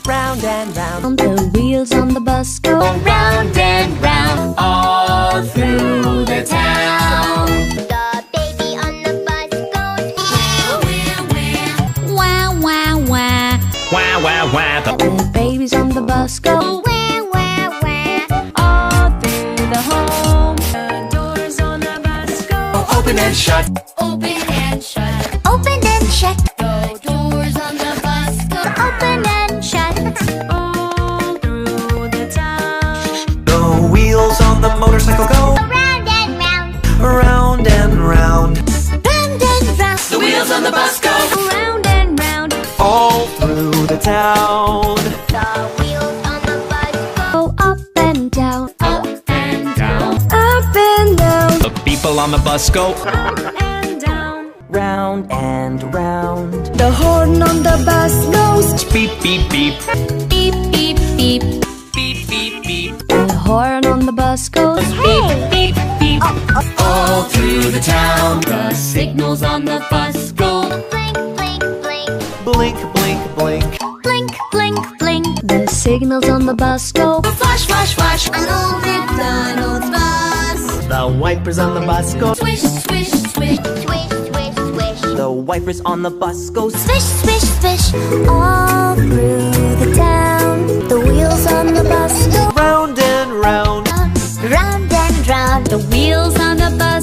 round and round. The wheels on the bus go round and round, all through the town. The baby on the bus goes Wah, wah, wah. wah wah wah. Wah, wah, wah. The babies on the bus go Wah wah wah. all through the home. The doors on the bus go Open and shut. Open and shut. Open and shut. The doors on the bus go open and shut. all through the town. The wheels on the motorcycle go Round and round. round and round. Round and round. The wheels on the bus go Round and round. all through the town. The wheels on the bus Go up and down. go up and down. Up and down. The people on the bus go Up and down. round and round. The horn on the bus goes Beep, beep, beep. beep, beep, beep. Beep, beep, beep. The horn on the bus goes Hey! Beep, beep. All through the town. The signals on the bus go Blink, blink, blink. blink, blink, blink. Blink, blink, blink. the signals on the bus go Flash, flash, flash. An old McDonald's bus. The wipers on the bus go Swish, swish, swish. Swish, swish, swish. The wipers on the bus go Swish, swish, swish. All through the town. The wheels on the bus go round and round. round and round. the wheels on the bus